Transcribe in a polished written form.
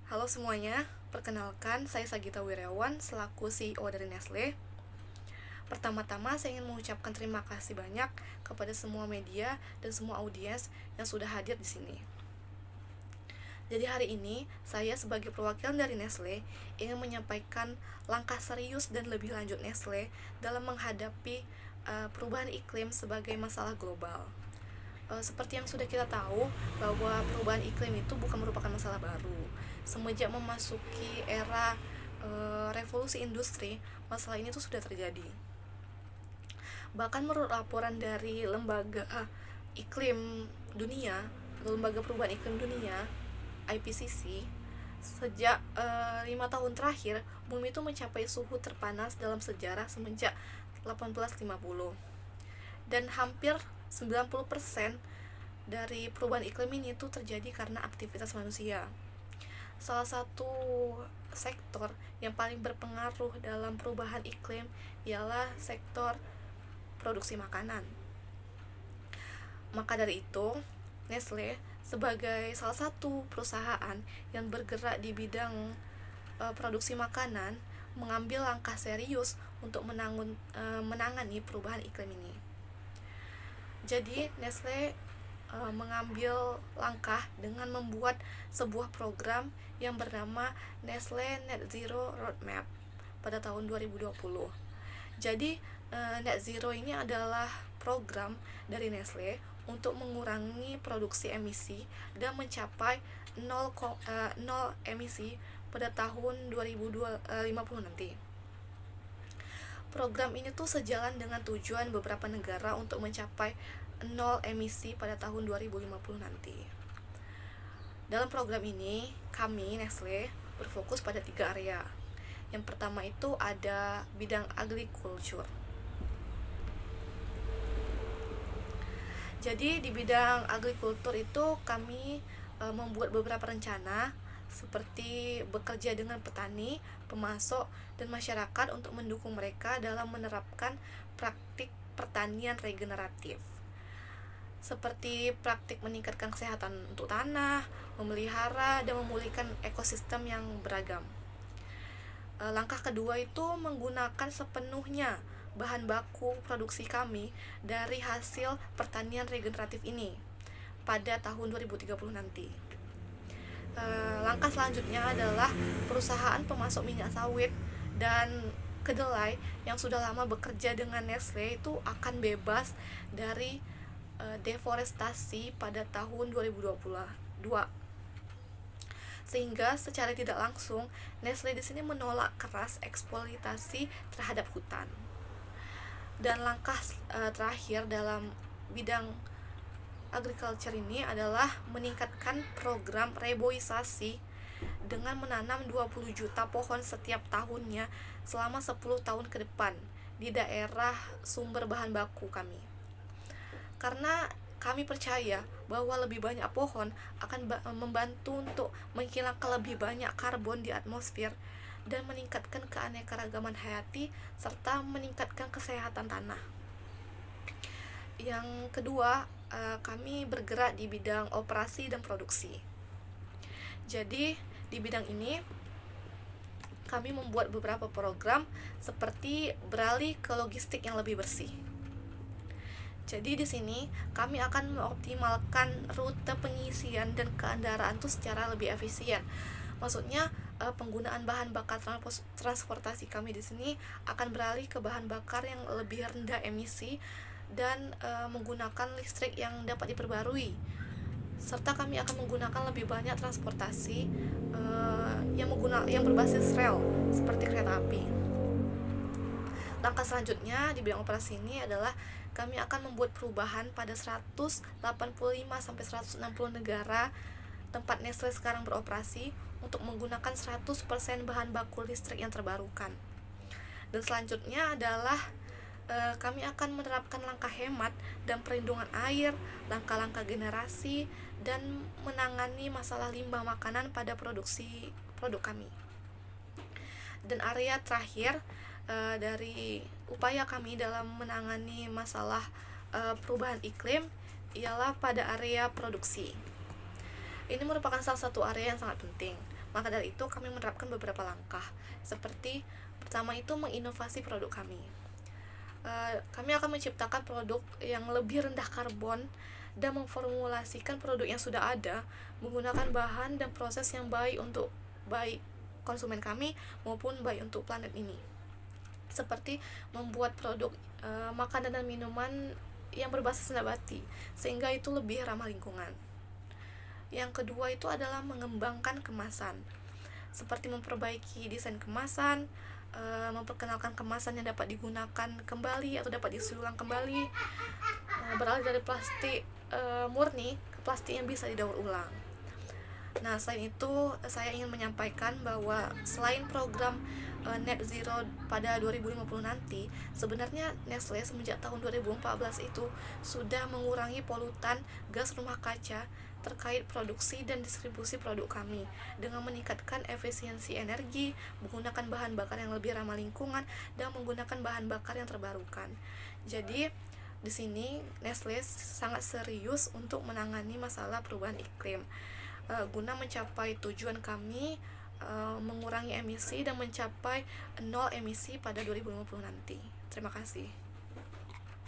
Halo semuanya, perkenalkan saya Sagita Wirawan selaku CEO dari Nestle. Pertama-tama saya ingin mengucapkan terima kasih banyak kepada semua media dan semua audiens yang sudah hadir di sini. Jadi hari ini saya sebagai perwakilan dari Nestle ingin menyampaikan langkah serius dan lebih lanjut Nestle dalam menghadapi perubahan iklim sebagai masalah global. Seperti yang sudah kita tahu bahwa perubahan iklim itu bukan merupakan masalah baru. Semenjak memasuki era revolusi industri, masalah ini tuh sudah terjadi. Bahkan menurut laporan dari lembaga iklim dunia, lembaga perubahan iklim dunia IPCC, sejak 5 tahun terakhir bumi itu mencapai suhu terpanas dalam sejarah semenjak 1850, dan hampir 90% dari perubahan iklim ini tuh terjadi karena aktivitas manusia. Salah satu sektor yang paling berpengaruh dalam perubahan iklim ialah sektor produksi makanan. Maka dari itu, Nestle sebagai salah satu perusahaan yang bergerak di bidang produksi makanan mengambil langkah serius untuk menangani perubahan iklim ini. Jadi Nestle mengambil langkah dengan membuat sebuah program yang bernama Nestle Net Zero Roadmap pada tahun 2020. Jadi Net Zero ini adalah program dari Nestle untuk mengurangi produksi emisi dan mencapai 0 emisi pada tahun 2050 nanti. Program ini tuh sejalan dengan tujuan beberapa negara untuk mencapai 0 emisi pada tahun 2050 nanti. Dalam program ini, kami Nestle berfokus pada 3 area. Yang pertama itu ada bidang agriculture. Jadi di bidang agrikultur itu kami membuat beberapa rencana seperti bekerja dengan petani, pemasok, dan masyarakat untuk mendukung mereka dalam menerapkan praktik pertanian regeneratif, seperti praktik meningkatkan kesehatan untuk tanah, memelihara, dan memulihkan ekosistem yang beragam. Langkah kedua itu menggunakan sepenuhnya bahan baku produksi kami dari hasil pertanian regeneratif ini pada tahun 2030 nanti. Langkah selanjutnya adalah perusahaan pemasok minyak sawit dan kedelai yang sudah lama bekerja dengan Nestle itu akan bebas dari deforestasi pada tahun 2022. Sehingga secara tidak langsung Nestle di sini menolak keras eksploitasi terhadap hutan. Dan langkah terakhir dalam bidang agriculture ini adalah meningkatkan program reboisasi dengan menanam 20 juta pohon setiap tahunnya selama 10 tahun ke depan di daerah sumber bahan baku kami. Karena kami percaya bahwa lebih banyak pohon akan membantu untuk menghilangkan lebih banyak karbon di atmosfer dan meningkatkan keanekaragaman hayati serta meningkatkan kesehatan tanah. Yang kedua, kami bergerak di bidang operasi dan produksi. Jadi di bidang ini kami membuat beberapa program seperti beralih ke logistik yang lebih bersih. Jadi di sini kami akan mengoptimalkan rute pengisian dan kendaraan itu secara lebih efisien. Maksudnya penggunaan bahan bakar transportasi kami di sini akan beralih ke bahan bakar yang lebih rendah emisi dan menggunakan listrik yang dapat diperbarui, serta kami akan menggunakan lebih banyak transportasi yang berbasis rel seperti kereta api. Langkah selanjutnya di bidang operasi ini adalah kami akan membuat perubahan pada 185 sampai 160 negara tempat Nestle sekarang beroperasi untuk menggunakan 100% bahan baku listrik yang terbarukan. Dan selanjutnya adalah kami akan menerapkan langkah hemat dan perlindungan air, langkah-langkah generasi, dan menangani masalah limbah makanan pada produksi produk kami. Dan area terakhir dari upaya kami dalam menangani masalah perubahan iklim ialah pada area produksi. Ini merupakan salah satu area yang sangat penting. Maka dari itu kami menerapkan beberapa langkah, seperti pertama itu menginovasi produk kami. Kami akan menciptakan produk yang lebih rendah karbon dan memformulasikan produk yang sudah ada menggunakan bahan dan proses yang baik untuk baik konsumen kami maupun baik untuk planet ini, seperti membuat produk makanan dan minuman yang berbasis nabati sehingga itu lebih ramah lingkungan. Yang kedua itu adalah mengembangkan kemasan, seperti memperbaiki desain kemasan, memperkenalkan kemasan yang dapat digunakan kembali atau dapat diisi ulang kembali, beralih dari plastik murni ke plastik yang bisa didaur ulang. Nah, selain itu saya ingin menyampaikan bahwa selain program net zero pada 2050 nanti, sebenarnya Nestle semenjak tahun 2014 itu sudah mengurangi polutan gas rumah kaca terkait produksi dan distribusi produk kami dengan meningkatkan efisiensi energi, menggunakan bahan bakar yang lebih ramah lingkungan, dan menggunakan bahan bakar yang terbarukan. Jadi di sini Nestle sangat serius untuk menangani masalah perubahan iklim guna mencapai tujuan kami mengurangi emisi dan mencapai nol emisi pada 2050 nanti. Terima kasih.